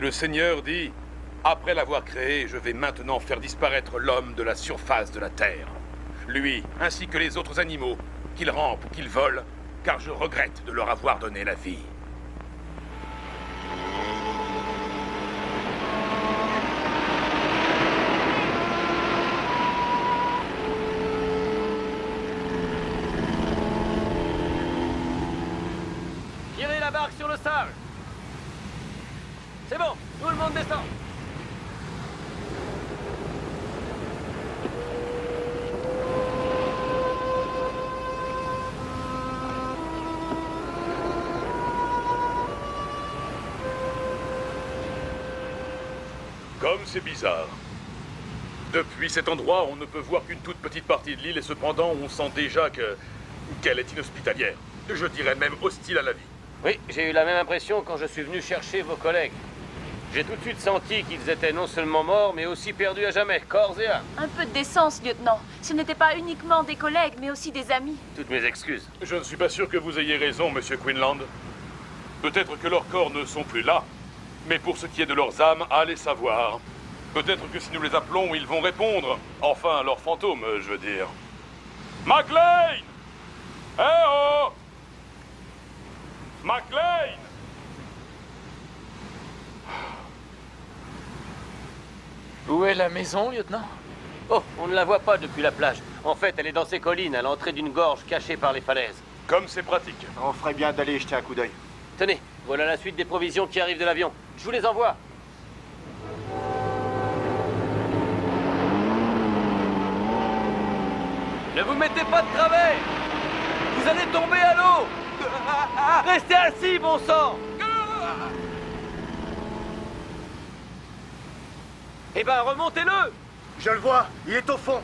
le Seigneur dit, après l'avoir créé, je vais maintenant faire disparaître l'homme de la surface de la terre. Lui, ainsi que les autres animaux, qu'ils rampent ou qu'ils volent, car je regrette de leur avoir donné la vie. Tirez la barque sur le sable. C'est bon, tout le monde descend. Comme c'est bizarre. Depuis cet endroit, on ne peut voir qu'une toute petite partie de l'île et cependant, on sent déjà qu'elle est inhospitalière. Je dirais même hostile à la vie. Oui, j'ai eu la même impression quand je suis venu chercher vos collègues. J'ai tout de suite senti qu'ils étaient non seulement morts, mais aussi perdus à jamais, corps et âme. Un peu de décence, lieutenant. Ce n'étaient pas uniquement des collègues, mais aussi des amis. Toutes mes excuses. Je ne suis pas sûr que vous ayez raison, monsieur Quinlan. Peut-être que leurs corps ne sont plus là, mais pour ce qui est de leurs âmes, allez savoir. Peut-être que si nous les appelons, ils vont répondre. Enfin, leurs fantômes, je veux dire. McLean! Eh oh! McLean! Où est la maison, lieutenant? Oh, on ne la voit pas depuis la plage. En fait, elle est dans ces collines, à l'entrée d'une gorge cachée par les falaises. Comme c'est pratique. On ferait bien d'aller jeter un coup d'œil. Tenez, voilà la suite des provisions qui arrivent de l'avion. Je vous les envoie. Ne vous mettez pas de travers! Vous allez tomber à l'eau! Restez assis, bon sang! Eh ben, remontez-le! Je le vois, il est au fond.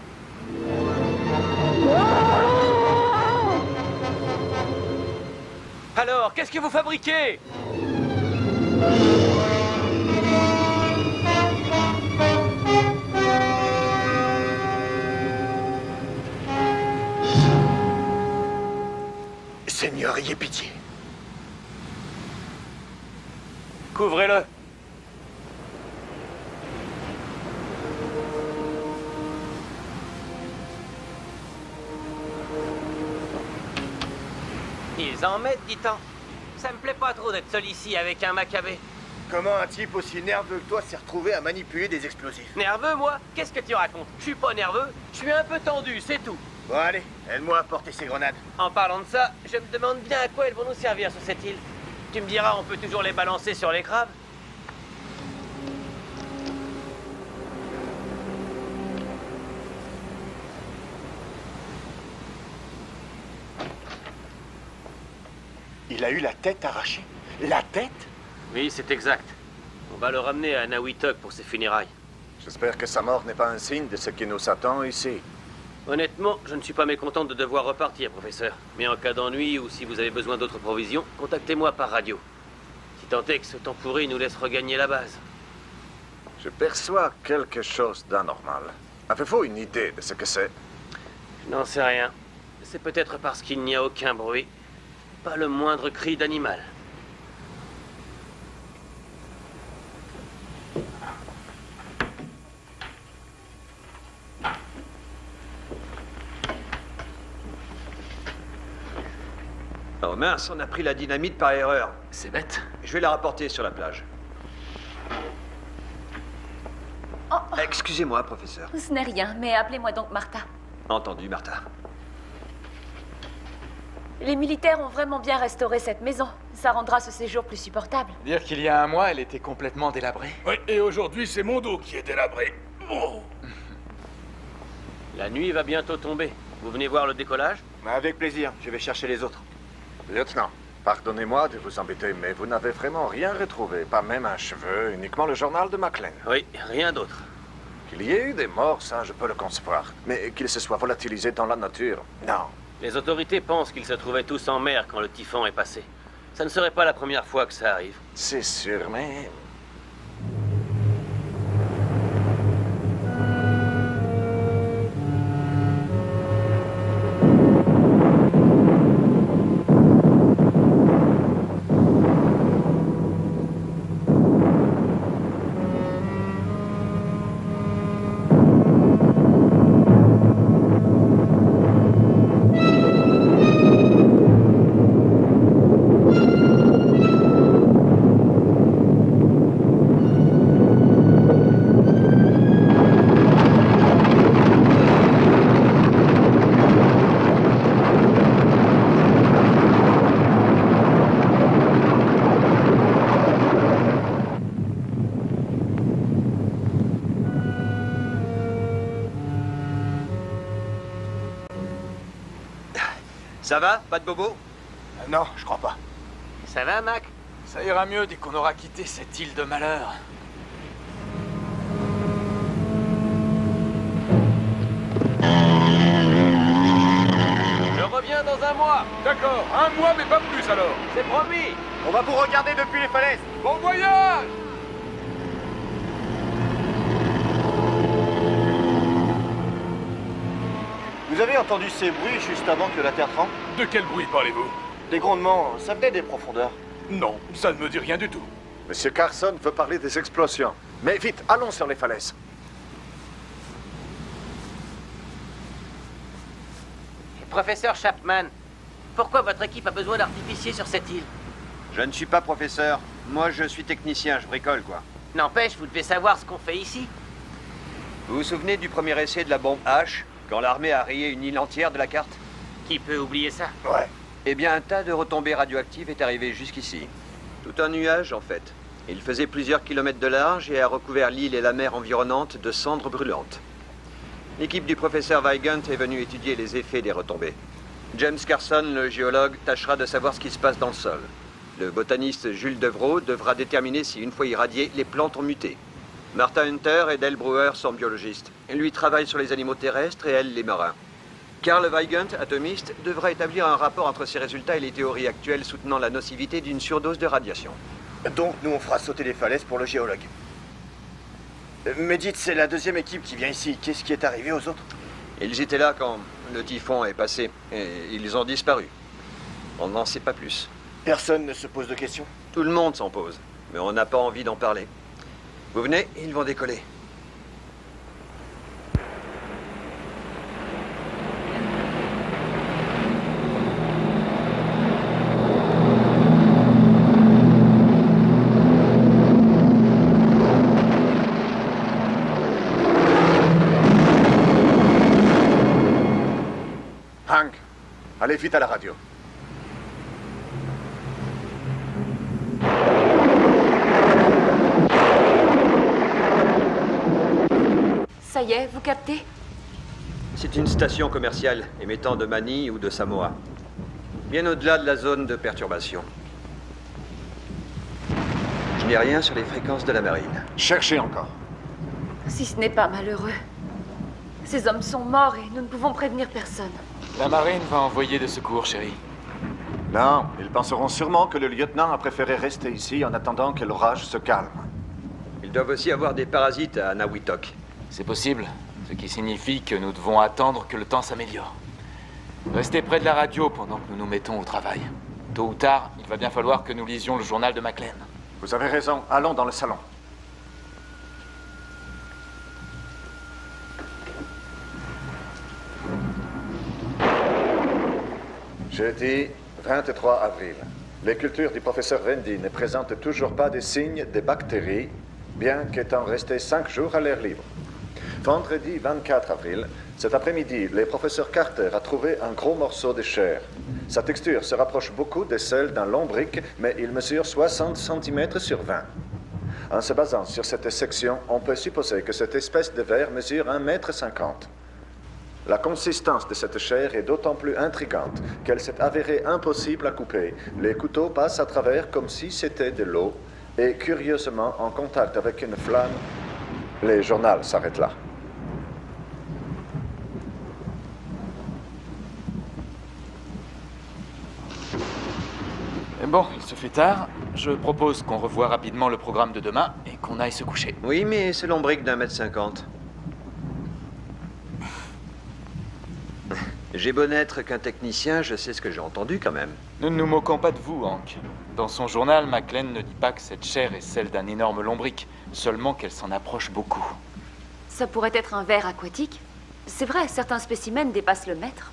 Alors, qu'est-ce que vous fabriquez? Seigneur, ayez pitié. Couvrez-le. Ils en mettent, dit-on. Ça me plaît pas trop d'être seul ici avec un macabé. Comment un type aussi nerveux que toi s'est retrouvé à manipuler des explosifs? Nerveux, moi? Qu'est-ce que tu racontes? Je suis pas nerveux, je suis un peu tendu, c'est tout. Bon, allez, aide-moi à porter ces grenades. En parlant de ça, je me demande bien à quoi elles vont nous servir sur cette île. Tu me diras, on peut toujours les balancer sur les crabes? Il a eu la tête arrachée. La tête? Oui, c'est exact. On va le ramener à Nawitok pour ses funérailles. J'espère que sa mort n'est pas un signe de ce qui nous attend ici. Honnêtement, je ne suis pas mécontent de devoir repartir, professeur. Mais en cas d'ennui ou si vous avez besoin d'autres provisions, contactez-moi par radio. Si tant est que ce temps pourri nous laisse regagner la base. Je perçois quelque chose d'anormal. Avez-vous une idée de ce que c'est? Je n'en sais rien. C'est peut-être parce qu'il n'y a aucun bruit. Pas le moindre cri d'animal. Oh mince, on a pris la dynamite par erreur. C'est bête. Je vais la rapporter sur la plage. Oh, Excusez-moi, professeur. ce n'est rien, mais appelez-moi donc Martha. Entendu, Martha. Les militaires ont vraiment bien restauré cette maison. Ça rendra ce séjour plus supportable. Dire qu'il y a un mois, elle était complètement délabrée. Oui, et aujourd'hui, c'est mon dos qui est délabré. Oh. La nuit va bientôt tomber. Vous venez voir le décollage? Avec plaisir, je vais chercher les autres. Lieutenant, pardonnez-moi de vous embêter, mais vous n'avez vraiment rien retrouvé. Pas même un cheveu, uniquement le journal de McLean. Oui, rien d'autre. Qu'il y ait eu des morts, ça, je peux le concevoir. Mais qu'il se soit volatilisé dans la nature, non. Les autorités pensent qu'ils se trouvaient tous en mer quand le typhon est passé. Ça ne serait pas la première fois que ça arrive. C'est sûr, mais... Ça va? Pas de bobo? Non, je crois pas. Ça va, Mac? Ça ira mieux dès qu'on aura quitté cette île de malheur. Je reviens dans un mois. D'accord, un mois mais pas plus alors. C'est promis. On va vous regarder depuis les falaises. Bon voyage! Vous avez entendu ces bruits juste avant que la Terre tremble? De quel bruit parlez-vous? Des grondements, ça venait des profondeurs. Non, ça ne me dit rien du tout. Monsieur Carson veut parler des explosions. Mais vite, allons sur les falaises. Professeur Chapman, pourquoi votre équipe a besoin d'artificiers sur cette île? Je ne suis pas professeur. Moi, je suis technicien, je bricole, quoi. N'empêche, vous devez savoir ce qu'on fait ici. Vous vous souvenez du premier essai de la bombe H, quand l'armée a rayé une île entière de la carte? Qui peut oublier ça? Ouais. Eh bien, un tas de retombées radioactives est arrivé jusqu'ici. Tout un nuage, en fait. Il faisait plusieurs kilomètres de large et a recouvert l'île et la mer environnante de cendres brûlantes. L'équipe du professeur Weigand est venue étudier les effets des retombées. James Carson, le géologue, tâchera de savoir ce qui se passe dans le sol. Le botaniste Jules Devreau devra déterminer si, une fois irradiées, les plantes ont muté. Martha Hunter et Dale Brewer sont biologistes. Lui travaille sur les animaux terrestres et elle, les marins. Carl Weigand, atomiste, devra établir un rapport entre ces résultats et les théories actuelles soutenant la nocivité d'une surdose de radiation. Donc nous on fera sauter les falaises pour le géologue. Mais dites, c'est la deuxième équipe qui vient ici. Qu'est-ce qui est arrivé aux autres? Ils étaient là quand le typhon est passé et ils ont disparu. On n'en sait pas plus. Personne ne se pose de questions? Tout le monde s'en pose, mais on n'a pas envie d'en parler. Vous venez, ils vont décoller. Hank, allez vite à la radio. Ça y est, vous captez? C'est une station commerciale émettant de Manille ou de Samoa. Bien au-delà de la zone de perturbation. Je n'ai rien sur les fréquences de la marine. Cherchez encore. Si ce n'est pas malheureux. Ces hommes sont morts et nous ne pouvons prévenir personne. La marine va envoyer des secours, chérie. Non, ils penseront sûrement que le lieutenant a préféré rester ici en attendant que l'orage se calme. Ils doivent aussi avoir des parasites à Nawitok. C'est possible, ce qui signifie que nous devons attendre que le temps s'améliore. Restez près de la radio pendant que nous nous mettons au travail. Tôt ou tard, il va bien falloir que nous lisions le journal de McLean. Vous avez raison, allons dans le salon. Jeudi 23 avril. Les cultures du professeur Rendy ne présentent toujours pas de signes de bactéries, bien qu'étant restés 5 jours à l'air libre. Vendredi 24 avril, cet après-midi, le professeur Carter a trouvé un gros morceau de chair. Sa texture se rapproche beaucoup de celle d'un lombric, mais il mesure 60 cm sur 20. En se basant sur cette section, on peut supposer que cette espèce de ver mesure 1,50 m. La consistance de cette chair est d'autant plus intrigante qu'elle s'est avérée impossible à couper. Les couteaux passent à travers comme si c'était de l'eau, et curieusement, en contact avec une flamme, les journaux s'arrêtent là. Bon, il se fait tard. Je propose qu'on revoie rapidement le programme de demain et qu'on aille se coucher. Oui, mais c'est lombric d'1,50 m. J'ai beau n'être qu'un technicien, je sais ce que j'ai entendu quand même. Nous ne nous moquons pas de vous, Hank. Dans son journal, McLean ne dit pas que cette chair est celle d'un énorme lombric, seulement qu'elle s'en approche beaucoup. Ça pourrait être un ver aquatique. C'est vrai, certains spécimens dépassent le mètre.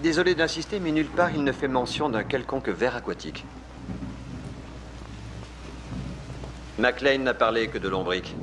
Désolé d'insister, mais nulle part il ne fait mention d'un quelconque ver aquatique. McLean n'a parlé que de lombric.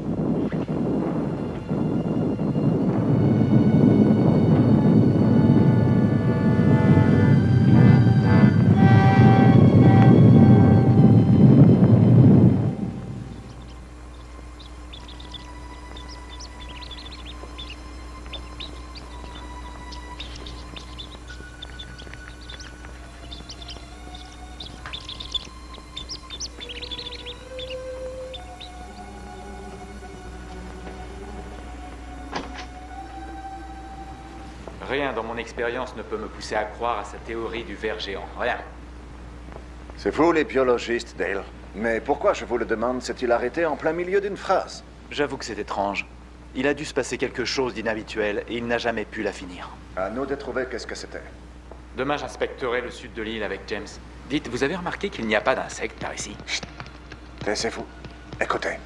Rien dans mon expérience ne peut me pousser à croire à sa théorie du ver géant. Rien. C'est vous les biologistes, Dale. Mais pourquoi, je vous le demande, s'est-il arrêté en plein milieu d'une phrase? J'avoue que c'est étrange. Il a dû se passer quelque chose d'inhabituel et il n'a jamais pu la finir. À nous de trouver qu'est-ce que c'était. Demain, j'inspecterai le sud de l'île avec James. Dites, vous avez remarqué qu'il n'y a pas d'insectes par ici? Chut. Taisez-vous. Écoutez.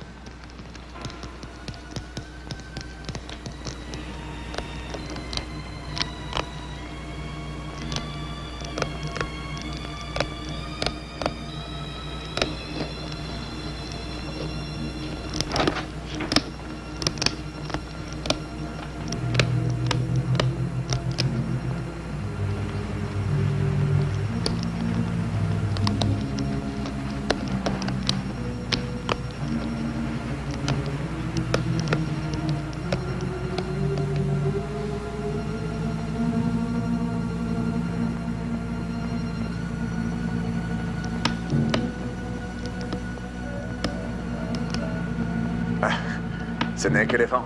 Ce n'est qu'éléphant.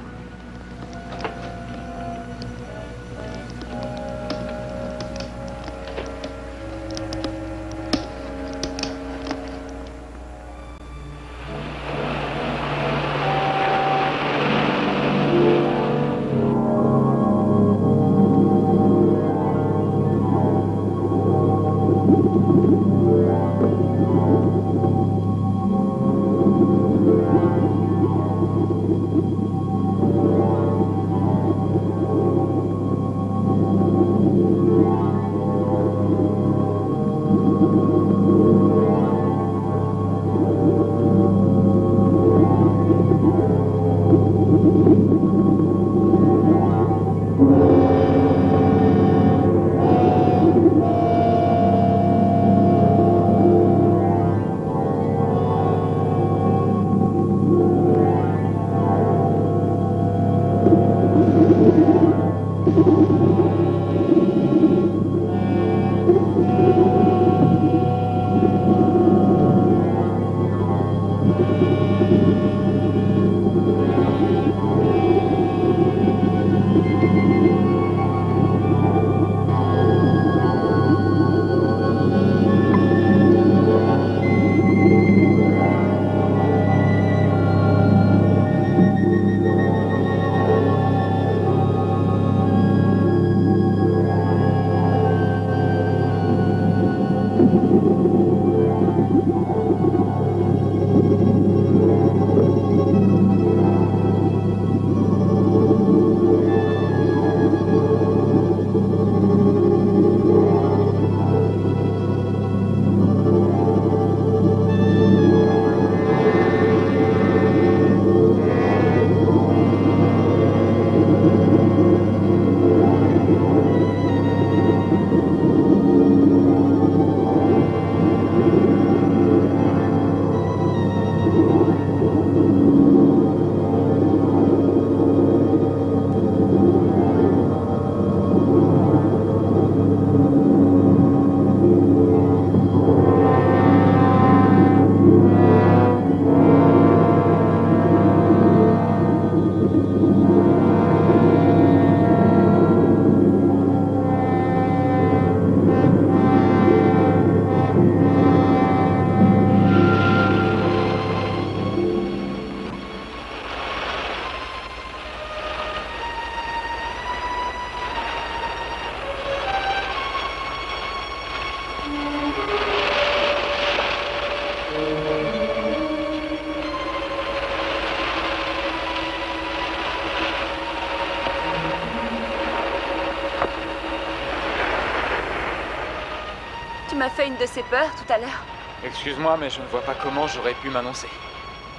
Tu m'as fait une de ces peurs tout à l'heure. Excuse-moi, mais je ne vois pas comment j'aurais pu m'annoncer.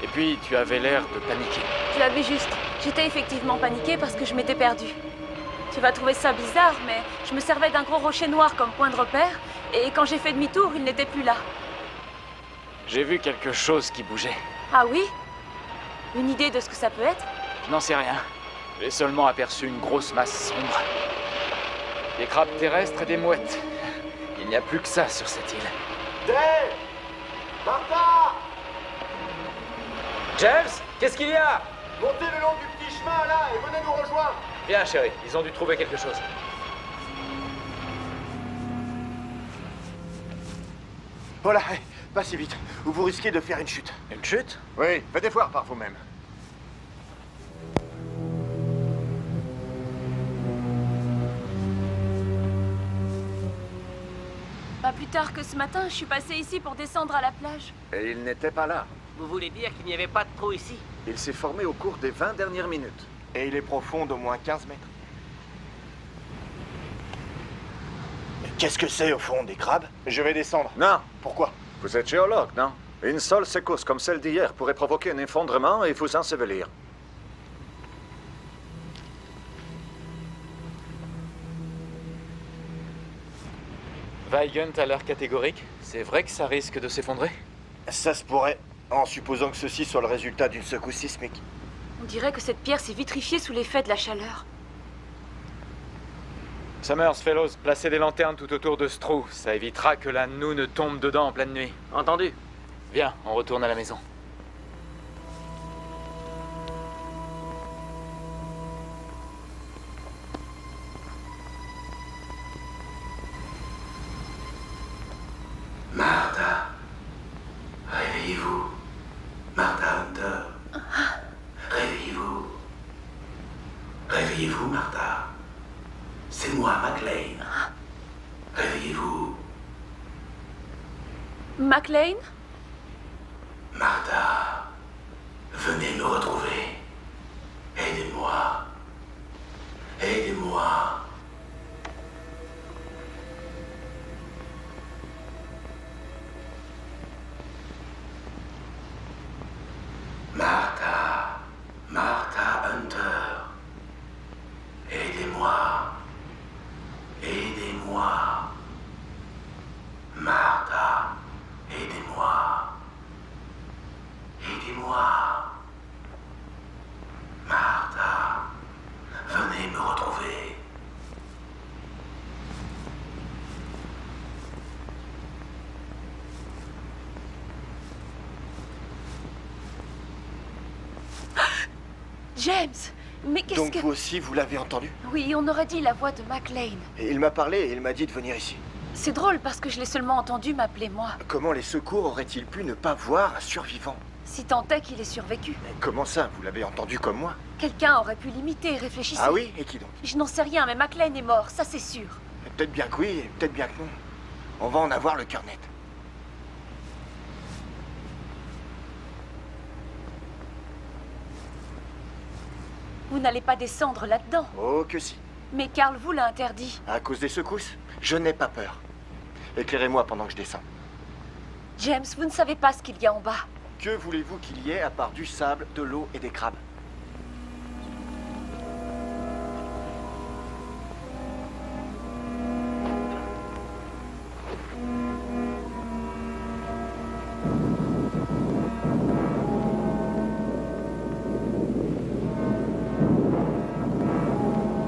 Et puis, tu avais l'air de paniquer. Tu avais juste. J'étais effectivement paniquée parce que je m'étais perdue. Tu vas trouver ça bizarre, mais je me servais d'un gros rocher noir comme point de repère, et quand j'ai fait demi-tour, il n'était plus là. J'ai vu quelque chose qui bougeait. Ah oui? Une idée de ce que ça peut être? Je n'en sais rien. J'ai seulement aperçu une grosse masse sombre. Des crabes terrestres et des mouettes. Il n'y a plus que ça sur cette île. Dave! Martha! James, qu'est-ce qu'il y a? Montez le long du petit chemin là et venez nous rejoindre! Viens, chérie, ils ont dû trouver quelque chose. Oh là, pas si vite, ou vous risquez de faire une chute. Une chute? Oui, faites voir par vous-même. Pas plus tard que ce matin, je suis passée ici pour descendre à la plage. Et il n'était pas là. Vous voulez dire qu'il n'y avait pas de trou ici? Il s'est formé au cours des 20 dernières minutes. Et il est profond d'au moins 15 mètres. Mais qu'est-ce que c'est au fond, des crabes? Je vais descendre. Non, Pourquoi? vous êtes géologue, non? Une seule secousse comme celle d'hier pourrait provoquer un effondrement et vous ensevelir. Weigand a l'air catégorique. C'est vrai que ça risque de s'effondrer? Ça se pourrait, en supposant que ceci soit le résultat d'une secousse sismique. On dirait que cette pierre s'est vitrifiée sous l'effet de la chaleur. Summers, Fellows, placez des lanternes tout autour de ce trou. Ça évitera que la noue ne tombe dedans en pleine nuit. Entendu. Viens, on retourne à la maison. Martha, réveillez-vous. Martha Hunter. Réveillez-vous. Réveillez-vous, Martha. C'est moi, McLean. Réveillez-vous. McLean? Martha, venez me retrouver. Aidez-moi. Aidez-moi. Martha, Martha Hunter. Aidez-moi. Aidez-moi. Martha, aidez-moi. Aidez-moi. Martha, venez me retrouver. James! Mais qu'est-ce Donc que... vous aussi, vous l'avez entendu? Oui, on aurait dit la voix de McLean. Et il m'a parlé et il m'a dit de venir ici. C'est drôle parce que je l'ai seulement entendu m'appeler moi. Comment les secours auraient-ils pu ne pas voir un survivant? Si tant est qu'il ait survécu. Mais comment ça, vous l'avez entendu comme moi? Quelqu'un aurait pu l'imiter, réfléchissez. Ah oui? Et qui donc? Je n'en sais rien, mais McLean est mort, ça c'est sûr. Peut-être bien que oui, et peut-être bien que non. On va en avoir le cœur net. Vous n'allez pas descendre là-dedans. Oh que si. Mais Carl vous l'a interdit. À cause des secousses? Je n'ai pas peur. Éclairez-moi pendant que je descends. James, vous ne savez pas ce qu'il y a en bas. Que voulez-vous qu'il y ait à part du sable, de l'eau et des crabes?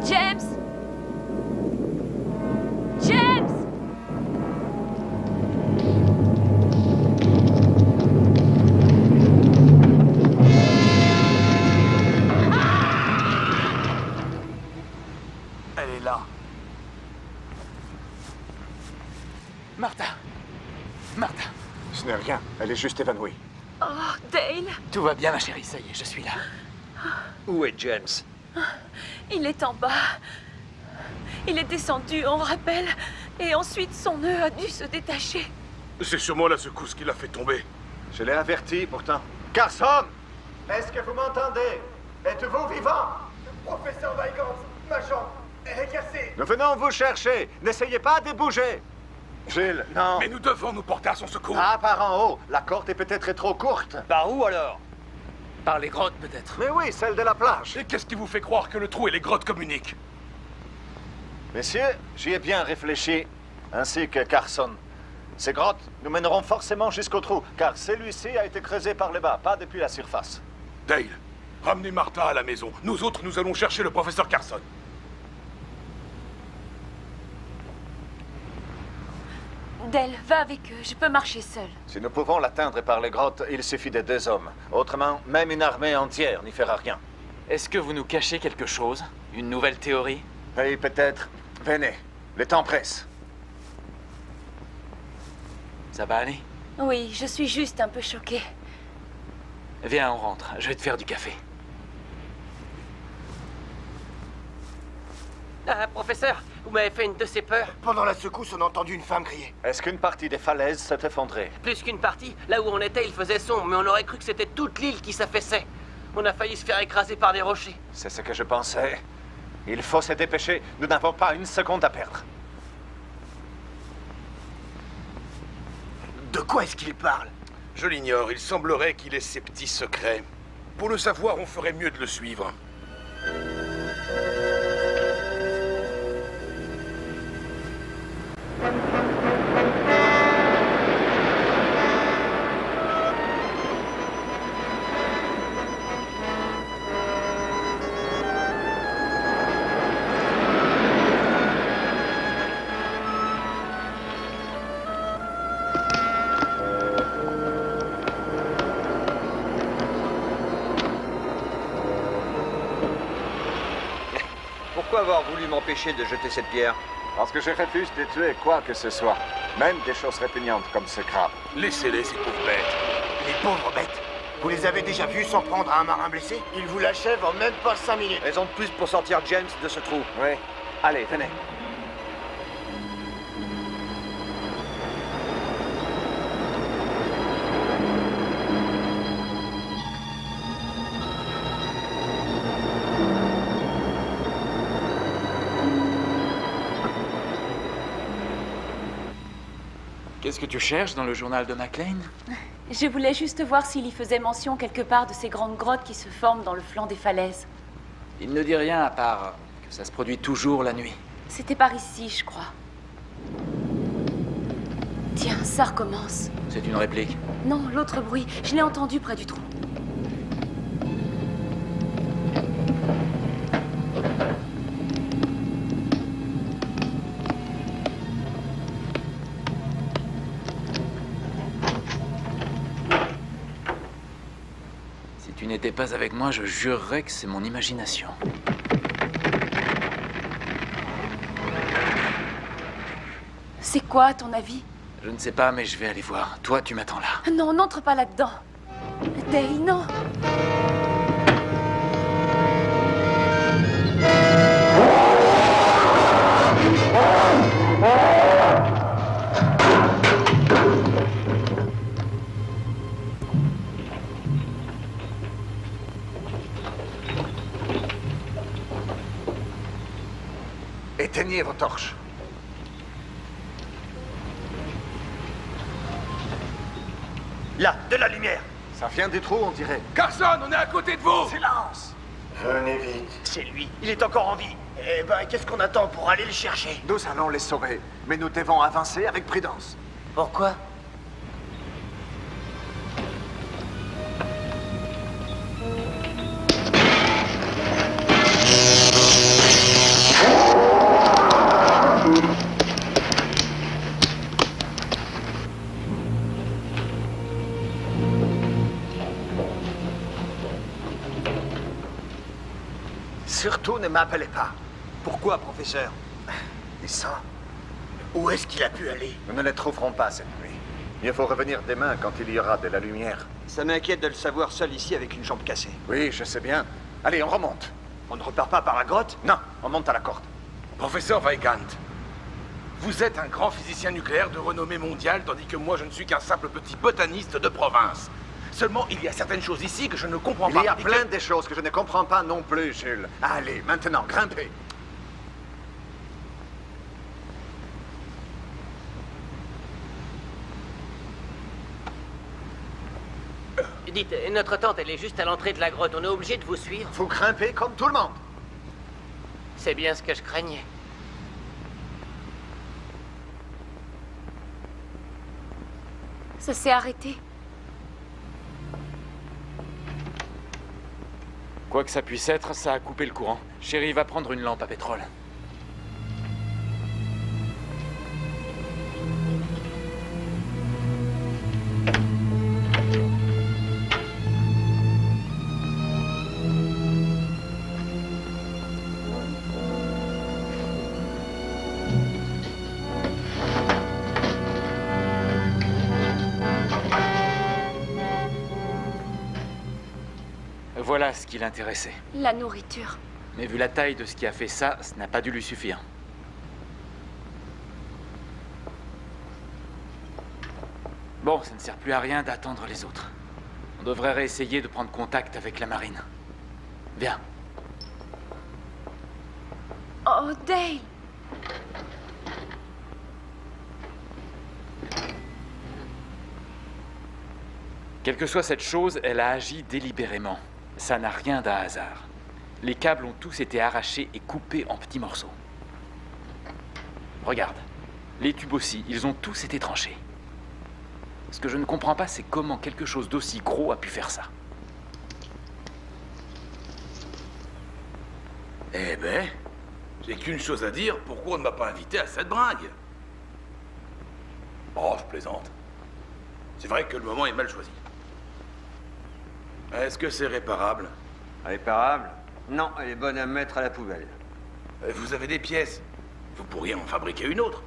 James! James! Elle est là. Martha! Martha! Ce n'est rien, elle est juste évanouie. Oh, Dale! Tout va bien, ma chérie, ça y est, je suis là. Où est James? Il est en bas. Il est descendu, on rappelle. Et ensuite, son nœud a dû se détacher. C'est sûrement la secousse qui l'a fait tomber. Je l'ai averti pourtant. Carson! Est-ce que vous m'entendez? Êtes-vous vivant? Professeur Weigand, ma jambe est cassée. Nous venons vous chercher. N'essayez pas de bouger. Gilles, non. Mais nous devons nous porter à son secours. Ah, par en haut. La corde est peut-être trop courte. Par où alors? Par les grottes, peut-être. Mais oui, celle de la plage. Et qu'est-ce qui vous fait croire que le trou et les grottes communiquent? Messieurs, j'y ai bien réfléchi, ainsi que Carson. Ces grottes nous mèneront forcément jusqu'au trou, car celui-ci a été creusé par le bas, pas depuis la surface. Dale, ramenez Martha à la maison. Nous autres, nous allons chercher le professeur Carson. Dale, va avec eux, je peux marcher seule. Si nous pouvons l'atteindre par les grottes, il suffit de 2 hommes. Autrement, même une armée entière n'y fera rien. Est-ce que vous nous cachez quelque chose? Une nouvelle théorie? Et peut-être... Venez, le temps presse. Ça va aller? Oui, je suis juste un peu choquée. Viens, on rentre. Je vais te faire du café. Ah, professeur, vous m'avez fait une de ces peurs. Pendant la secousse, on a entendu une femme crier. Est-ce qu'une partie des falaises s'est effondrée? Plus qu'une partie, là où on était, il faisait sombre, mais on aurait cru que c'était toute l'île qui s'affaissait. On a failli se faire écraser par des rochers. C'est ce que je pensais. Il faut se dépêcher. Nous n'avons pas une seconde à perdre. De quoi est-ce qu'il parle? Je l'ignore, il semblerait qu'il ait ses petits secrets. Pour le savoir, on ferait mieux de le suivre. Pourquoi avoir voulu m'empêcher de jeter cette pierre? Parce que je refuse de tuer quoi que ce soit. Même des choses répugnantes comme ce crabe. Laissez-les, ces pauvres bêtes. Les pauvres bêtes. Vous les avez déjà vus s'en prendre à un marin blessé? Ils vous l'achèvent en même pas 5 minutes. Raison de plus pour sortir James de ce trou. Oui. Allez, venez. Qu'est-ce que tu cherches dans le journal de McLean? Je voulais juste voir s'il y faisait mention quelque part de ces grandes grottes qui se forment dans le flanc des falaises. Il ne dit rien à part que ça se produit toujours la nuit. C'était par ici, je crois. Tiens, ça recommence. C'est une réplique. Non, l'autre bruit. Je l'ai entendu près du trou. Si tu n'étais pas avec moi, je jurerais que c'est mon imagination. C'est quoi, à ton avis? Je ne sais pas, mais je vais aller voir. Toi, tu m'attends là. Non, n'entre pas là-dedans. Day, non. Éteignez vos torches. Là, de la lumière. Ça vient du trou, on dirait. Carson, on est à côté de vous! Silence. Venez vite. C'est lui. Il est encore en vie. Eh ben, qu'est-ce qu'on attend pour aller le chercher? Nous allons les sauver, mais nous devons avancer avec prudence. Pourquoi? Surtout ne m'appelez pas. Pourquoi, professeur? Et ça? Où est-ce qu'il a pu aller? Nous ne les trouverons pas cette nuit. Il faut revenir demain quand il y aura de la lumière. Ça m'inquiète de le savoir seul ici avec une jambe cassée. Oui, je sais bien. Allez, on remonte. On ne repart pas par la grotte? Non, on monte à la corde. Professeur Weigand, vous êtes un grand physicien nucléaire de renommée mondiale, tandis que moi je ne suis qu'un simple petit botaniste de province. Seulement, il y a certaines choses ici que je ne comprends pas. Il y a et plein de choses que je ne comprends pas non plus, Jules. Allez, maintenant, grimpez. Dites, notre tente, elle est juste à l'entrée de la grotte. On est obligé de vous suivre. Vous grimpez comme tout le monde. C'est bien ce que je craignais. Ça s'est arrêté. Quoi que ça puisse être, ça a coupé le courant. Chérie va prendre une lampe à pétrole. Voilà ce qui l'intéressait. La nourriture. Mais vu la taille de ce qui a fait ça, ça n'a pas dû lui suffire. Bon, ça ne sert plus à rien d'attendre les autres. On devrait réessayer de prendre contact avec la marine. Viens. Oh, Dale! Quelle que soit cette chose, elle a agi délibérément. Ça n'a rien d'un hasard. Les câbles ont tous été arrachés et coupés en petits morceaux. Regarde. Les tubes aussi, ils ont tous été tranchés. Ce que je ne comprends pas, c'est comment quelque chose d'aussi gros a pu faire ça. Eh ben, j'ai qu'une chose à dire, pourquoi on ne m'a pas invité à cette bringue? Oh, je plaisante. C'est vrai que le moment est mal choisi. Est-ce que c'est réparable? Réparable? Non, elle est bonne à mettre à la poubelle. Vous avez des pièces. Vous pourriez en fabriquer une autre.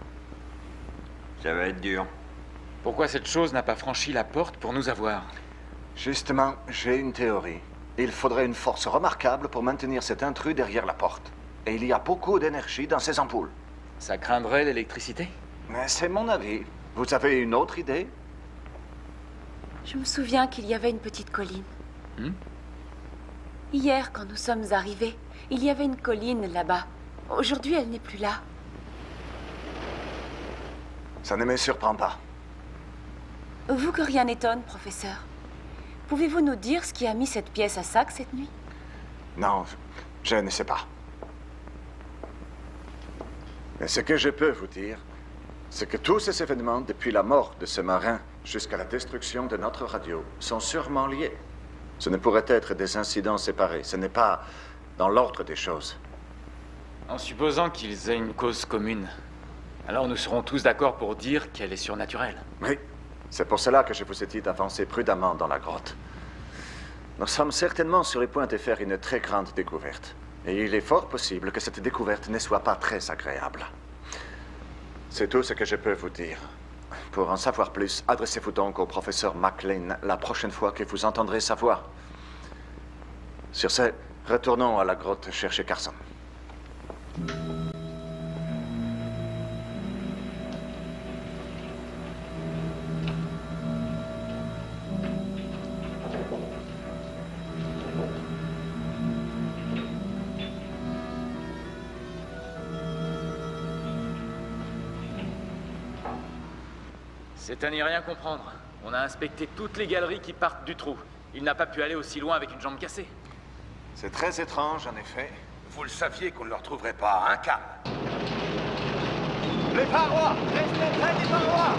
Ça va être dur. Pourquoi cette chose n'a pas franchi la porte pour nous avoir? Justement, j'ai une théorie. Il faudrait une force remarquable pour maintenir cet intrus derrière la porte. Et il y a beaucoup d'énergie dans ces ampoules. Ça craindrait l'électricité? Mais c'est mon avis. Vous avez une autre idée? Je me souviens qu'il y avait une petite colline. Hier, quand nous sommes arrivés, il y avait une colline là-bas. Aujourd'hui, elle n'est plus là. Ça ne me surprend pas. Vous que rien n'étonne, professeur. Pouvez-vous nous dire ce qui a mis cette pièce à sac cette nuit? Non, je ne sais pas. Mais ce que je peux vous dire, c'est que tous ces événements, depuis la mort de ce marin jusqu'à la destruction de notre radio, sont sûrement liés. Ce ne pourrait être des incidents séparés. Ce n'est pas dans l'ordre des choses. En supposant qu'ils aient une cause commune, alors nous serons tous d'accord pour dire qu'elle est surnaturelle. Oui, c'est pour cela que je vous ai dit d'avancer prudemment dans la grotte. Nous sommes certainement sur le point de faire une très grande découverte. Et il est fort possible que cette découverte ne soit pas très agréable. C'est tout ce que je peux vous dire. Pour en savoir plus, adressez-vous donc au professeur McLean la prochaine fois que vous entendrez sa voix. Sur ce, retournons à la grotte chercher Carson. C'est à n'y rien comprendre. On a inspecté toutes les galeries qui partent du trou. Il n'a pas pu aller aussi loin avec une jambe cassée. C'est très étrange, en effet. Vous le saviez qu'on ne le retrouverait pas à un câble. Les parois! Restez près des parois!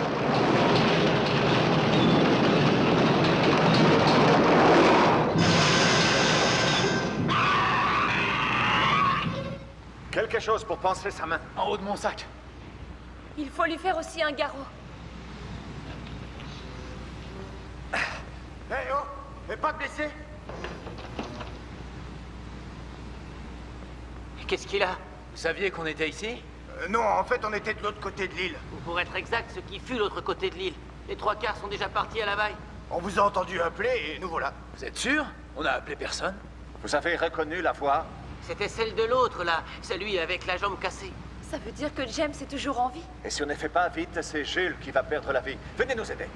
Quelque chose pour panser sa main. En haut de mon sac. Il faut lui faire aussi un garrot. Hé, oh! Mais pas de blessé? Qu'est-ce qu'il a? Vous saviez qu'on était ici? Non, en fait, on était de l'autre côté de l'île. Ou pour être exact, ce qui fut l'autre côté de l'île. Les 3/4 sont déjà partis à la vaille. On vous a entendu appeler et nous voilà. Vous êtes sûr? On n'a appelé personne. Vous avez reconnu la voix? C'était celle de l'autre, là. Celui avec la jambe cassée. Ça veut dire que James est toujours en vie? Et si on ne fait pas vite, c'est Jules qui va perdre la vie. Venez nous aider.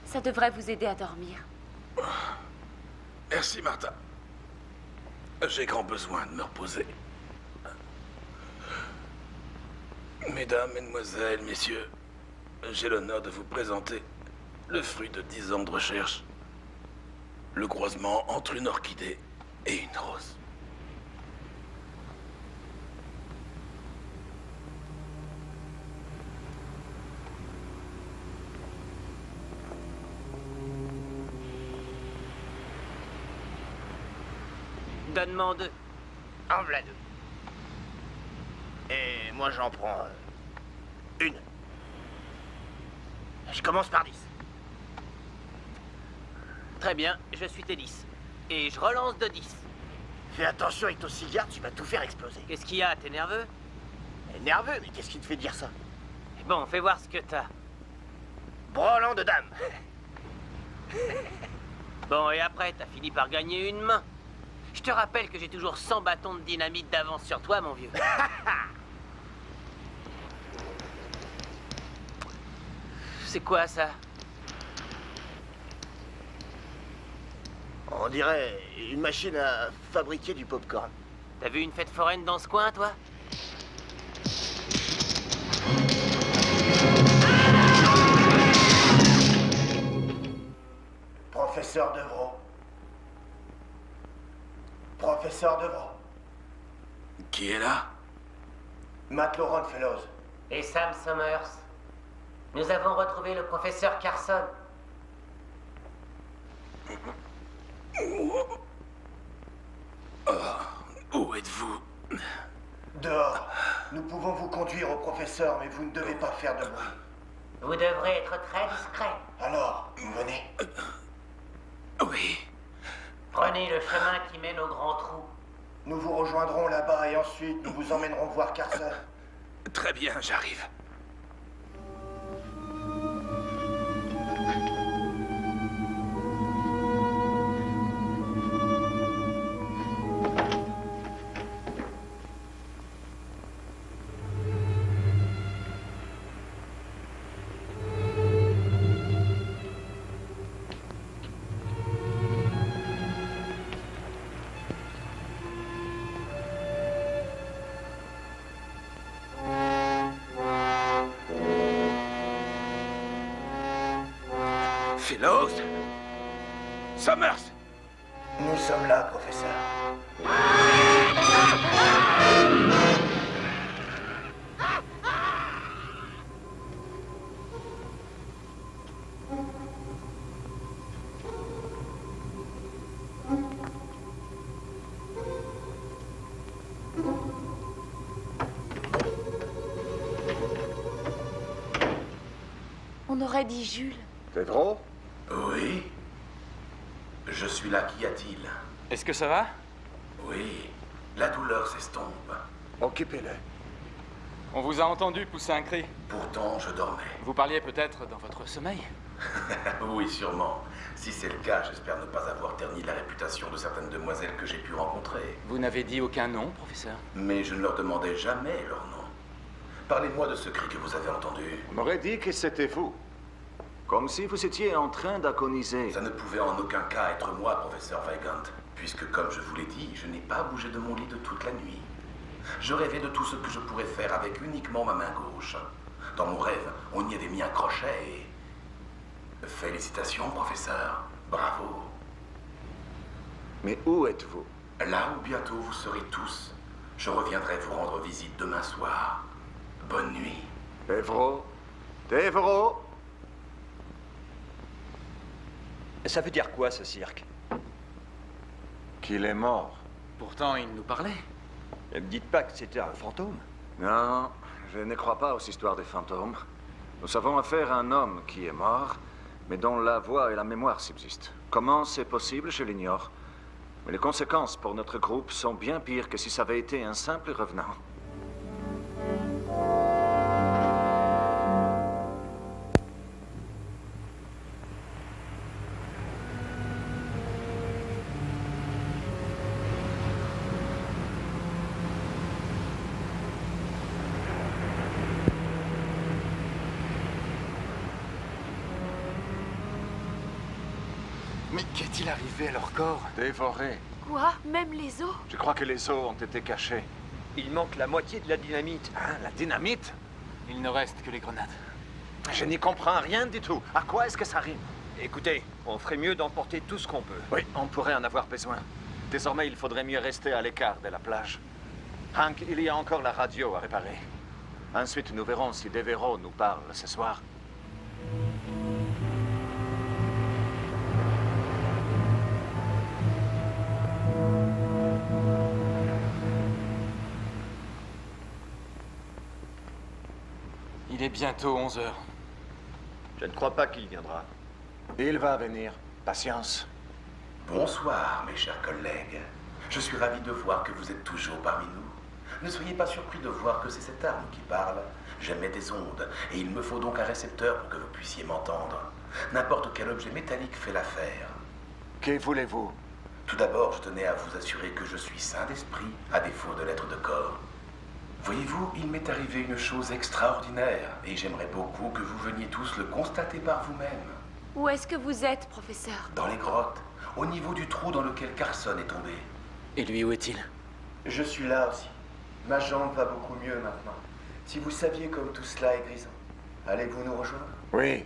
Ça devrait vous aider à dormir. Merci, Martha. J'ai grand besoin de me reposer. Mesdames, mesdemoiselles, messieurs, j'ai l'honneur de vous présenter le fruit de 10 ans de recherche. Le croisement entre une orchidée et une rose. Donne-m'en 2. En voilà 2. Et moi, j'en prends une. Je commence par 10. Très bien, je suis tes 10. Et je relance de 10. Fais attention avec ton cigare, tu vas tout faire exploser. Qu'est-ce qu'il y a? T'es nerveux? Nerveux, mais qu'est-ce qui te fait dire ça? Bon, fais voir ce que t'as. Brelan de dame. Bon, et après, t'as fini par gagner une main. Je te rappelle que j'ai toujours 100 bâtons de dynamite d'avance sur toi, mon vieux. C'est quoi, ça? On dirait une machine à fabriquer du popcorn. T'as vu une fête foraine dans ce coin, toi? Professeur Devro. Professeur Devro. Qui est là? Matt Laurent Fellows. Et Sam Summers. Nous avons retrouvé le professeur Carson. Où êtes-vous? Dehors. Nous pouvons vous conduire au professeur, mais vous ne devez pas faire de bruit. Vous devrez être très discret. Alors, vous venez. Oui. Prenez le chemin qui mène au grand trou. Nous vous rejoindrons là-bas et ensuite nous vous emmènerons voir Carson. Très bien, j'arrive. Fellows? Summers? Nous sommes là, professeur. On aurait dit Jules. Devro? Oui. Je suis là, qu'y a-t-il? Est-ce que ça va? Oui. La douleur s'estompe. Occupez-le. On vous a entendu pousser un cri. Pourtant, je dormais. Vous parliez peut-être dans votre sommeil? Oui, sûrement. Si c'est le cas, j'espère ne pas avoir terni la réputation de certaines demoiselles que j'ai pu rencontrer. Vous n'avez dit aucun nom, professeur? Mais je ne leur demandais jamais leur nom. Parlez-moi de ce cri que vous avez entendu. On m'aurait dit que c'était vous. Comme si vous étiez en train d'agoniser. Ça ne pouvait en aucun cas être moi, professeur Weigand, puisque, comme je vous l'ai dit, je n'ai pas bougé de mon lit de toute la nuit. Je rêvais de tout ce que je pourrais faire avec uniquement ma main gauche. Dans mon rêve, on y avait mis un crochet et... Félicitations, professeur. Bravo. Mais où êtes-vous? Là où bientôt vous serez tous. Je reviendrai vous rendre visite demain soir. Bonne nuit. Devro? Devro? Ça veut dire quoi, ce cirque? Qu'il est mort. Pourtant, il nous parlait. Ne me dites pas que c'était un fantôme. Non, je ne crois pas aux histoires des fantômes. Nous avons affaire à un homme qui est mort, mais dont la voix et la mémoire subsistent. Comment c'est possible, je l'ignore. Mais les conséquences pour notre groupe sont bien pires que si ça avait été un simple revenant. Mais qu'est-il arrivé à leur corps? Dévoré. Quoi? Même les os? Je crois que les os ont été cachés. Il manque la moitié de la dynamite. Hein, la dynamite? Il ne reste que les grenades. Je n'y comprends rien du tout. À quoi est-ce que ça rime? Écoutez, on ferait mieux d'emporter tout ce qu'on peut. Oui, on pourrait en avoir besoin. Désormais, il faudrait mieux rester à l'écart de la plage. Hank, il y a encore la radio à réparer. Ensuite, nous verrons si Devereaux nous parle ce soir. Il est bientôt 11 heures. Je ne crois pas qu'il viendra. Il va venir. Patience. Bonsoir, mes chers collègues. Je suis ravi de voir que vous êtes toujours parmi nous. Ne soyez pas surpris de voir que c'est cette arme qui parle. J'émets des ondes, et il me faut donc un récepteur pour que vous puissiez m'entendre. N'importe quel objet métallique fait l'affaire. Que voulez-vous? Tout d'abord, je tenais à vous assurer que je suis sain d'esprit, à défaut de l'être de corps. Voyez-vous, il m'est arrivé une chose extraordinaire, et j'aimerais beaucoup que vous veniez tous le constater par vous-même. Où est-ce que vous êtes, professeur? Dans les grottes, au niveau du trou dans lequel Carson est tombé. Et lui, où est-il? Je suis là aussi. Ma jambe va beaucoup mieux maintenant. Si vous saviez comme tout cela est grisant, allez-vous nous rejoindre? Oui.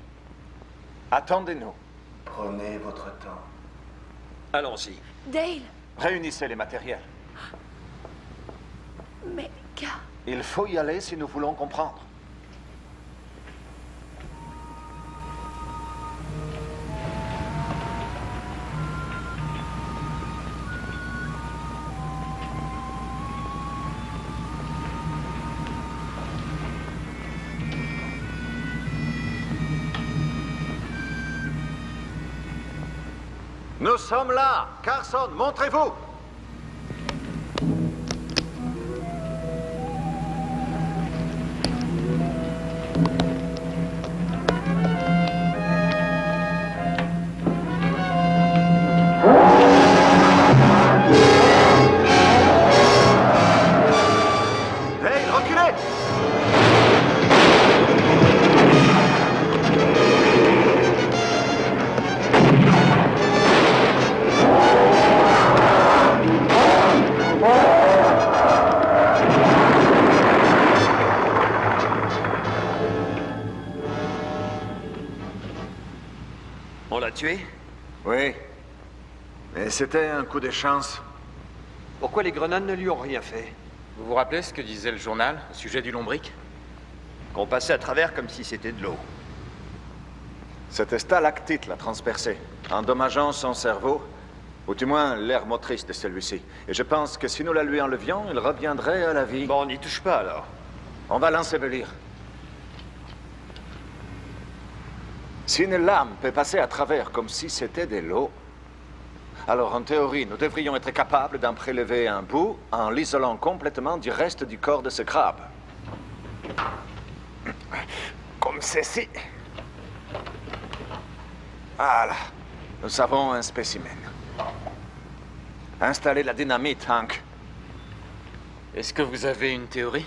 Attendez-nous. Prenez votre temps. Allons-y. Dale! Réunissez les matériels. Mais, gars... Il faut y aller si nous voulons comprendre. Nous sommes là! Carson, montrez-vous! Hey, reculez! On l'a tué? Oui. Mais c'était un coup de chance. Pourquoi les grenades ne lui ont rien fait? Vous vous rappelez ce que disait le journal au sujet du lombric? Qu'on passait à travers comme si c'était de l'eau. Cette stalactite l'a transpercé, endommageant son cerveau, ou du moins l'aire motrice de celui-ci. Et je pense que si nous la lui enlevions, il reviendrait à la vie. Bon, on n'y touche pas alors. On va l'ensevelir. Si une lame peut passer à travers comme si c'était de l'eau, alors en théorie, nous devrions être capables d'en prélever un bout en l'isolant complètement du reste du corps de ce crabe. Comme ceci. Voilà. Nous avons un spécimen. Installez la dynamite, Hank. Est-ce que vous avez une théorie?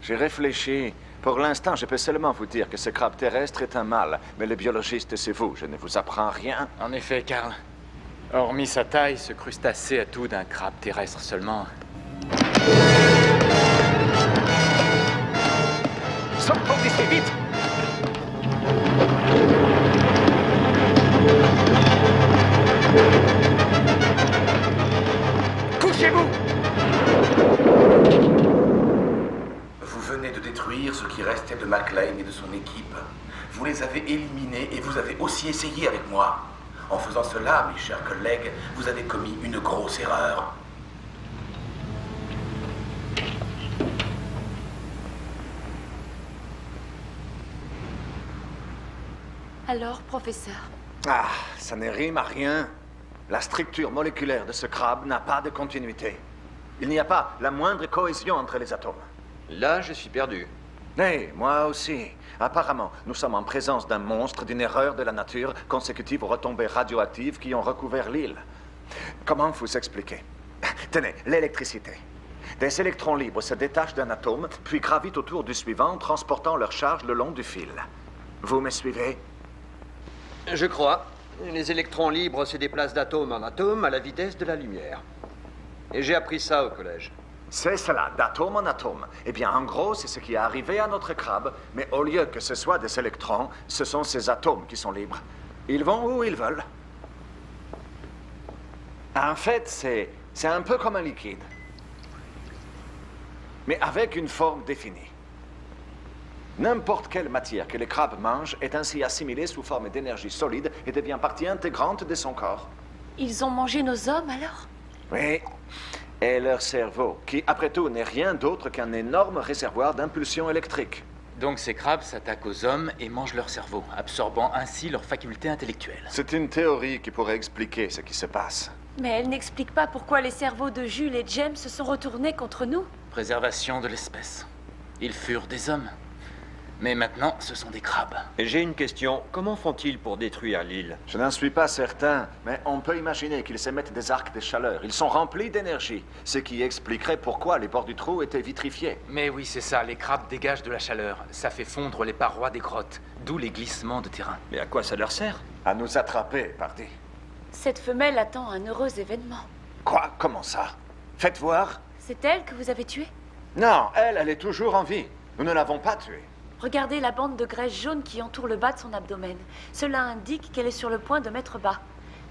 J'ai réfléchi. Pour l'instant, je peux seulement vous dire que ce crabe terrestre est un mâle. Mais le biologiste, c'est vous. Je ne vous apprends rien. En effet, Karl. Hormis sa taille, ce crustacé a tout d'un crabe terrestre seulement. Sortons d'ici, vite! Couchez-vous! Vous venez de détruire ce qui restait de McLean et de son équipe. Vous les avez éliminés et vous avez aussi essayé avec moi. En faisant cela, mes chers collègues, vous avez commis une grosse erreur. Alors, professeur? Ah, ça ne rime à rien. La structure moléculaire de ce crabe n'a pas de continuité. Il n'y a pas la moindre cohésion entre les atomes. Là, je suis perdu. Mais moi aussi. Apparemment, nous sommes en présence d'un monstre, d'une erreur de la nature, consécutive aux retombées radioactives qui ont recouvert l'île. Comment vous expliquer? Tenez, l'électricité. Des électrons libres se détachent d'un atome, puis gravitent autour du suivant, transportant leur charge le long du fil. Vous me suivez? Je crois. Les électrons libres se déplacent d'atome en atome à la vitesse de la lumière. Et j'ai appris ça au collège. C'est cela, d'atome en atome. Eh bien, en gros, c'est ce qui est arrivé à notre crabe, mais au lieu que ce soit des électrons, ce sont ces atomes qui sont libres. Ils vont où ils veulent. En fait, c'est un peu comme un liquide, mais avec une forme définie. N'importe quelle matière que le crabe mange est ainsi assimilée sous forme d'énergie solide et devient partie intégrante de son corps. Ils ont mangé nos hommes, alors? Oui, et leur cerveau, qui, après tout, n'est rien d'autre qu'un énorme réservoir d'impulsions électriques. Donc ces crabes s'attaquent aux hommes et mangent leur cerveau, absorbant ainsi leurs facultés intellectuelles. C'est une théorie qui pourrait expliquer ce qui se passe. Mais elle n'explique pas pourquoi les cerveaux de Jules et James se sont retournés contre nous. Préservation de l'espèce. Ils furent des hommes. Mais maintenant, ce sont des crabes. Et j'ai une question. Comment font-ils pour détruire l'île? Je n'en suis pas certain, mais on peut imaginer qu'ils émettent des arcs de chaleur. Ils sont remplis d'énergie, ce qui expliquerait pourquoi les bords du trou étaient vitrifiés. Mais oui, c'est ça, les crabes dégagent de la chaleur. Ça fait fondre les parois des grottes, d'où les glissements de terrain. Mais à quoi ça leur sert? À nous attraper, pardi. Cette femelle attend un heureux événement. Quoi? Comment ça? Faites voir. C'est elle que vous avez tuée? Non, elle est toujours en vie. Nous ne l'avons pas tuée. Regardez la bande de graisse jaune qui entoure le bas de son abdomen. Cela indique qu'elle est sur le point de mettre bas.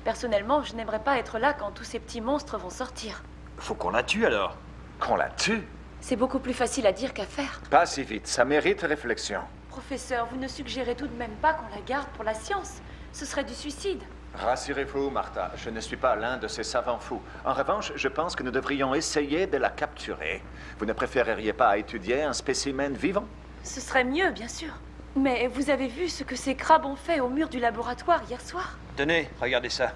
Personnellement, je n'aimerais pas être là quand tous ces petits monstres vont sortir. Faut qu'on la tue alors. Qu'on la tue? C'est beaucoup plus facile à dire qu'à faire. Pas si vite, ça mérite réflexion. Professeur, vous ne suggérez tout de même pas qu'on la garde pour la science. Ce serait du suicide. Rassurez-vous, Martha, je ne suis pas l'un de ces savants fous. En revanche, je pense que nous devrions essayer de la capturer. Vous ne préféreriez pas étudier un spécimen vivant? Ce serait mieux, bien sûr. Mais vous avez vu ce que ces crabes ont fait au mur du laboratoire hier soir? Tenez, regardez ça.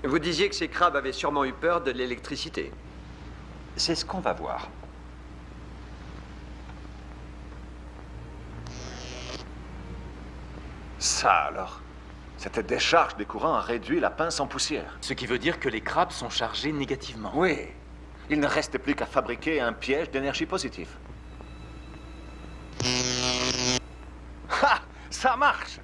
Vous disiez que ces crabes avaient sûrement eu peur de l'électricité. C'est ce qu'on va voir. Ça alors? Cette décharge des courants a réduit la pince en poussière. Ce qui veut dire que les crabes sont chargés négativement. Oui. Il ne reste plus qu'à fabriquer un piège d'énergie positive. Ha! Ça marche!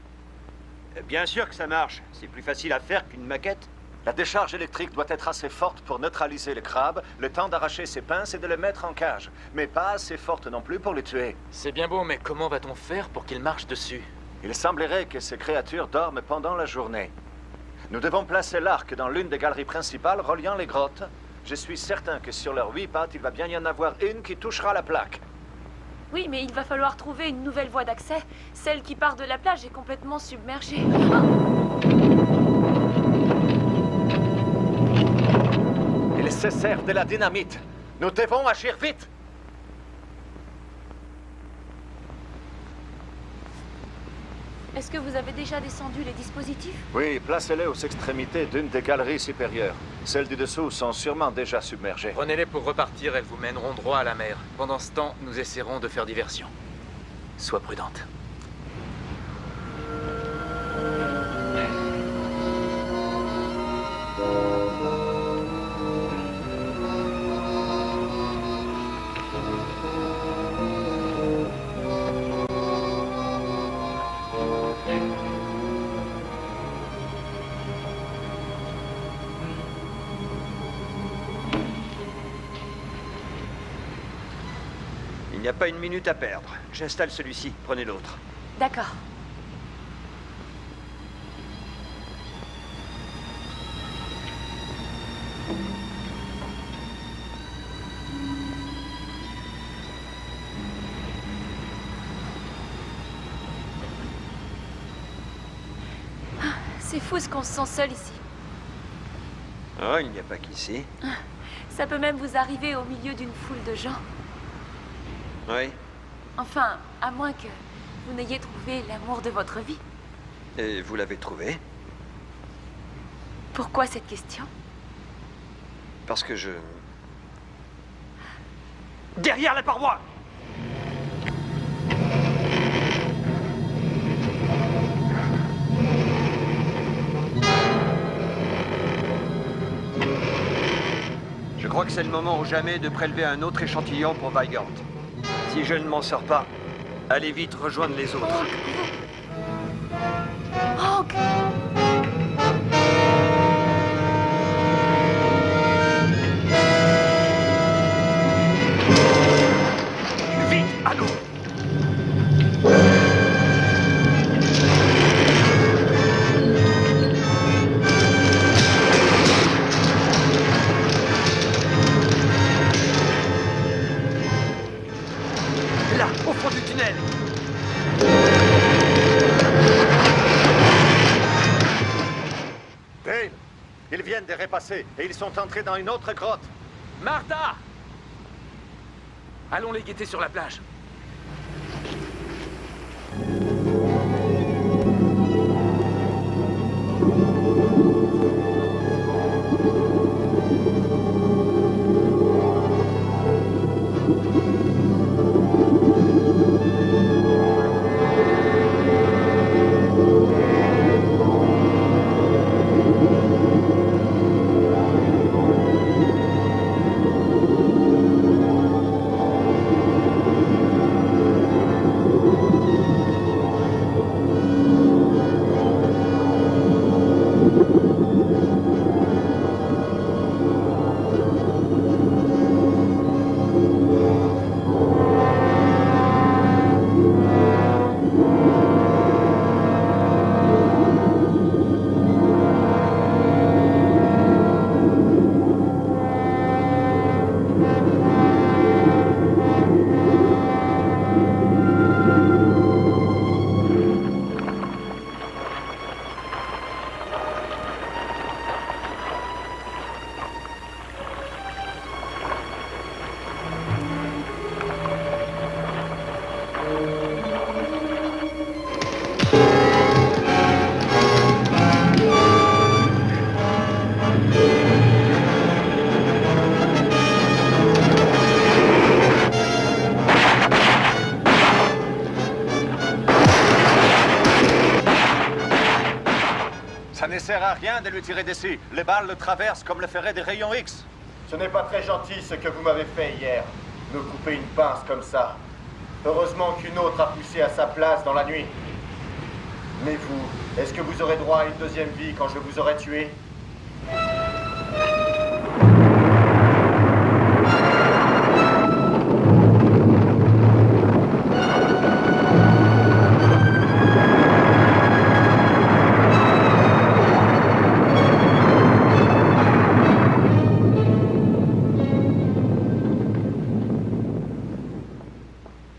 Bien sûr que ça marche. C'est plus facile à faire qu'une maquette. La décharge électrique doit être assez forte pour neutraliser le crabe, le temps d'arracher ses pinces et de le mettre en cage. Mais pas assez forte non plus pour les tuer. C'est bien beau, mais comment va-t-on faire pour qu'ils marchent dessus? Il semblerait que ces créatures dorment pendant la journée. Nous devons placer l'arc dans l'une des galeries principales reliant les grottes. Je suis certain que sur leurs 8 pattes, il va bien y en avoir une qui touchera la plaque. Oui, mais il va falloir trouver une nouvelle voie d'accès. Celle qui part de la plage est complètement submergée. Ils se servent de la dynamite. Nous devons agir vite. Est-ce que vous avez déjà descendu les dispositifs? Oui, placez-les aux extrémités d'une des galeries supérieures. Celles du dessous sont sûrement déjà submergées. Prenez-les pour repartir, elles vous mèneront droit à la mer. Pendant ce temps, nous essaierons de faire diversion. Sois prudente. Il n'y a pas une minute à perdre. J'installe celui-ci. Prenez l'autre. D'accord. C'est fou ce qu'on se sent seul ici. Oh, il n'y a pas qu'ici. Ça peut même vous arriver au milieu d'une foule de gens. Oui. Enfin, à moins que vous n'ayez trouvé l'amour de votre vie. Et vous l'avez trouvé? Pourquoi cette question? Parce que je... Derrière la paroi! Je crois que c'est le moment ou jamais de prélever un autre échantillon pour Weigand. Si je ne m'en sors pas, allez vite rejoindre les autres. Hank! Vite, à nous! Là, au fond du tunnel! Dale, ils viennent de repasser et ils sont entrés dans une autre grotte. Martha! Allons les guetter sur la plage. ne sert à rien de lui tirer dessus. Les balles le traversent comme le feraient des rayons X. Ce n'est pas très gentil ce que vous m'avez fait hier. Me couper une pince comme ça. Heureusement qu'une autre a poussé à sa place dans la nuit. Mais vous, est-ce que vous aurez droit à une deuxième vie quand je vous aurai tué?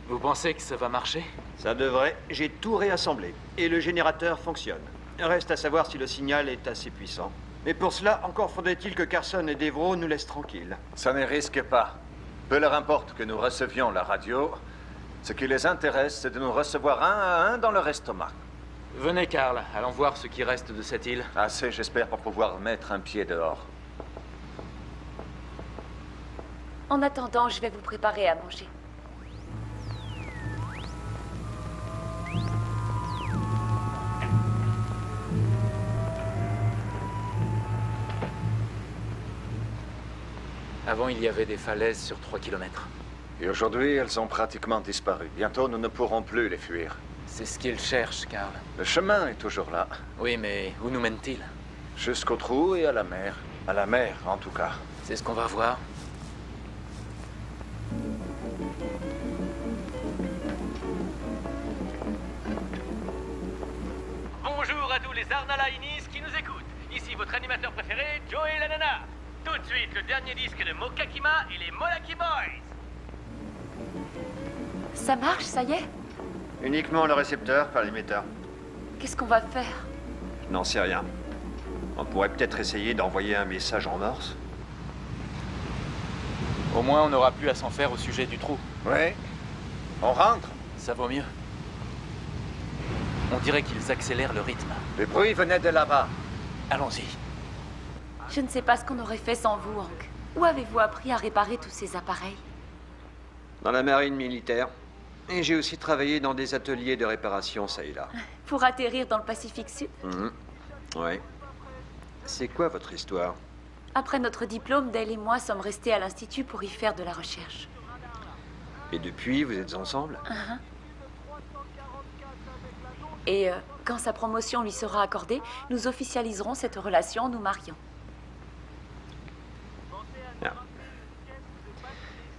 Vous pensez que ça va marcher? Ça devrait. J'ai tout réassemblé. Et le générateur fonctionne. Reste à savoir si le signal est assez puissant. Mais pour cela, encore faudrait-il que Carson et Devro nous laissent tranquilles. Ça ne risque pas. Peu leur importe que nous recevions la radio. Ce qui les intéresse, c'est de nous recevoir un à un dans leur estomac. Venez, Carl. Allons voir ce qui reste de cette île. Assez, j'espère, pour pouvoir mettre un pied dehors. En attendant, je vais vous préparer à manger. Avant, il y avait des falaises sur 3 kilomètres. Et aujourd'hui, elles ont pratiquement disparu. Bientôt, nous ne pourrons plus les fuir. C'est ce qu'ils cherchent, Carl. Le chemin est toujours là. Oui, mais où nous mène-t-il? Jusqu'au trou et à la mer. À la mer, en tout cas. C'est ce qu'on va voir. Bonjour à tous les Arnalainis qui nous écoutent. Ici votre animateur préféré, Joey la Nana. Tout de suite, le dernier disque de Mokakima et les Molaki Boys. Ça marche, ça y est? Uniquement le récepteur, pas l'émetteur. Qu'est-ce qu'on va faire? Je n'en sais rien. On pourrait peut-être essayer d'envoyer un message en morse. Au moins, on n'aura plus à s'en faire au sujet du trou. Oui. On rentre. Ça vaut mieux. On dirait qu'ils accélèrent le rythme. Les bruits venaient de là-bas. Allons-y. Je ne sais pas ce qu'on aurait fait sans vous, Hank. Où avez-vous appris à réparer tous ces appareils? Dans la marine militaire. Et j'ai aussi travaillé dans des ateliers de réparation, ça et là. Pour atterrir dans le Pacifique Sud? Oui. C'est quoi votre histoire? Après notre diplôme, Dale et moi sommes restés à l'Institut pour y faire de la recherche. Et depuis, vous êtes ensemble? Et quand sa promotion lui sera accordée, nous officialiserons cette relation en nous mariant. Bien.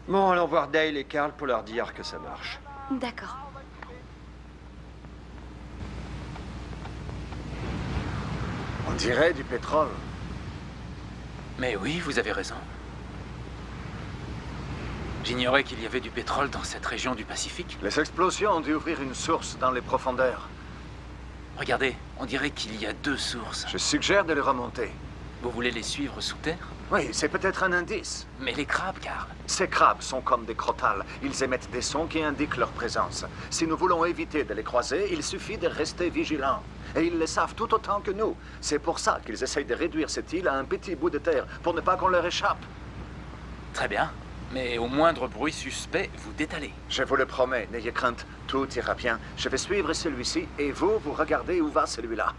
Bon, allons voir Dale et Carl pour leur dire que ça marche. D'accord. On dirait du pétrole. Mais oui, vous avez raison. J'ignorais qu'il y avait du pétrole dans cette région du Pacifique. Les explosions ont dû ouvrir une source dans les profondeurs. Regardez, on dirait qu'il y a 2 sources. Je suggère de les remonter. Vous voulez les suivre sous terre? Oui, c'est peut-être un indice. Mais les crabes, Carl. Ces crabes sont comme des crotales. Ils émettent des sons qui indiquent leur présence. Si nous voulons éviter de les croiser, il suffit de rester vigilants. Et ils le savent tout autant que nous. C'est pour ça qu'ils essayent de réduire cette île à un petit bout de terre, pour ne pas qu'on leur échappe. Très bien. Mais au moindre bruit suspect, vous détalez. Je vous le promets, n'ayez crainte. Tout ira bien. Je vais suivre celui-ci, et vous regardez où va celui-là.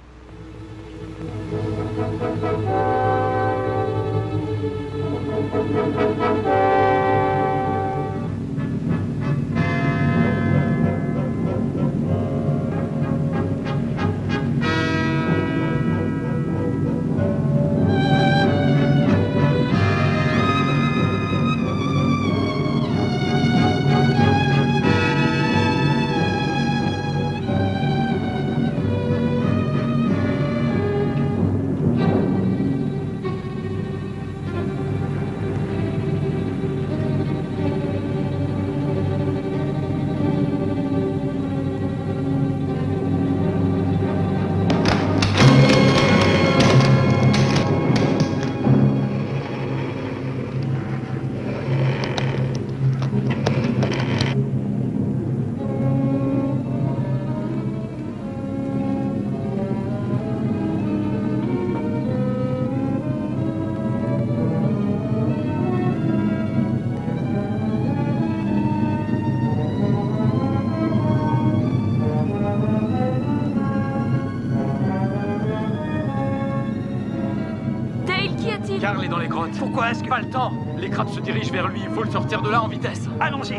Qu'y a-t-il? Karl est dans les grottes. Pourquoi est-ce que... Pas le temps. Les crabes se dirigent vers lui. Il faut le sortir de là en vitesse. Allons-y.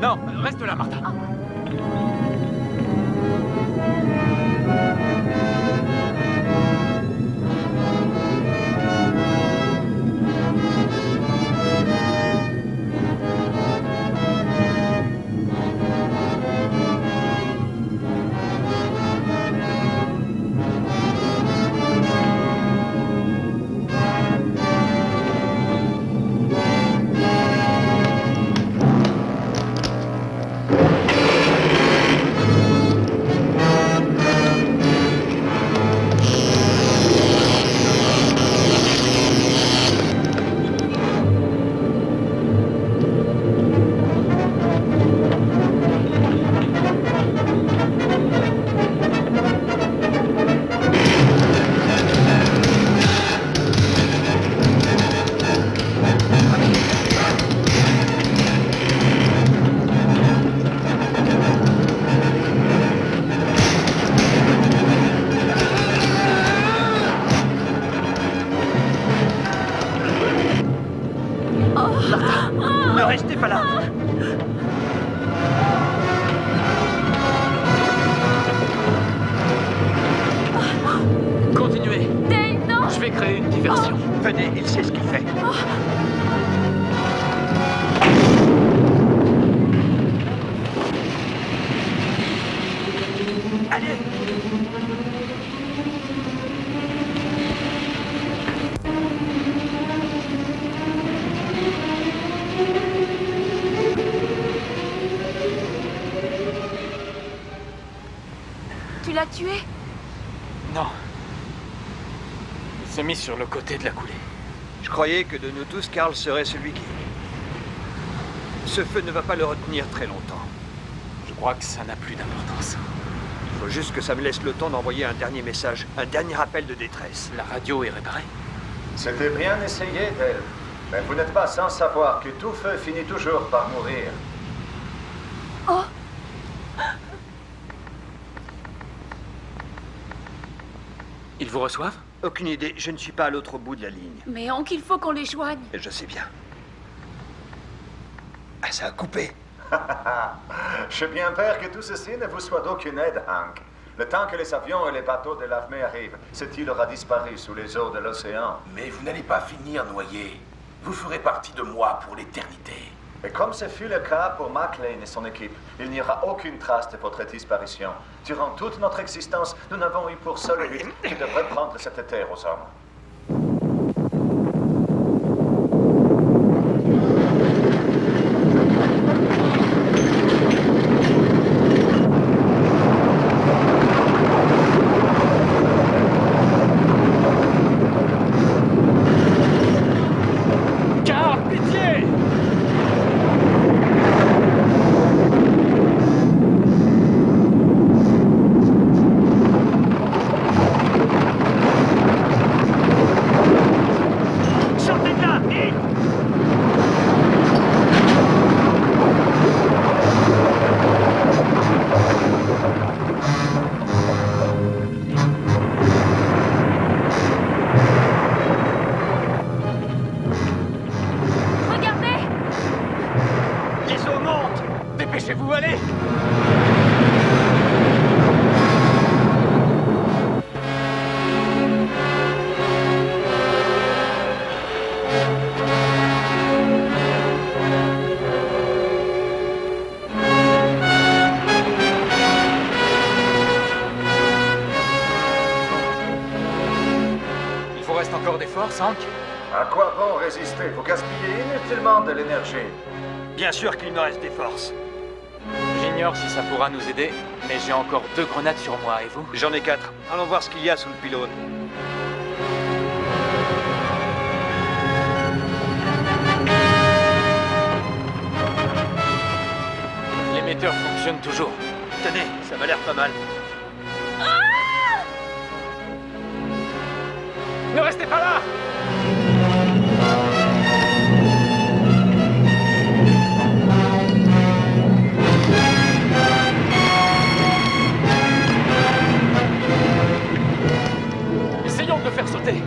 Non, reste là, Martha. Ne restez pas là. Continuez. Dale, non! Je vais créer une diversion. Venez, il sait ce qu'il fait. Allez. Tu l'as tué? Non. Il s'est mis sur le côté de la coulée. Je croyais que de nous tous, Karl serait celui qui... Ce feu ne va pas le retenir très longtemps. Je crois que ça n'a plus d'importance. Il faut juste que ça me laisse le temps d'envoyer un dernier message, un dernier appel de détresse. La radio est réparée. C'était bien essayé, Dale. Mais vous n'êtes pas sans savoir que tout feu finit toujours par mourir. Oh! Ils vous reçoivent? Aucune idée, je ne suis pas à l'autre bout de la ligne. Mais Hank, il faut qu'on les joigne. Et je sais bien. Ah, ça a coupé. J'ai bien peur que tout ceci ne vous soit d'aucune aide, Hank. Le temps que les avions et les bateaux de l'armée arrivent, cette île aura disparu sous les eaux de l'océan. Mais vous n'allez pas finir noyé. Vous ferez partie de moi pour l'éternité. Et comme ce fut le cas pour McLean et son équipe, il n'y aura aucune trace de votre disparition. Durant toute notre existence, nous n'avons eu pour seul but que de reprendre cette terre aux hommes. Karl, pitié! Sortez de là, vite. Regardez! Les eaux montent. Dépêchez-vous, allez! Il vous reste encore des forces, Hank? À quoi bon résister? Vous gaspillez inutilement de l'énergie. Bien sûr qu'il me reste des forces. J'ignore si ça pourra nous aider, mais j'ai encore 2 grenades sur moi, et vous? J'en ai 4. Allons voir ce qu'il y a sous le pylône. L'émetteur fonctionne toujours. Tenez, ça m'a l'air pas mal. Ne restez pas là! Essayons de le faire sauter.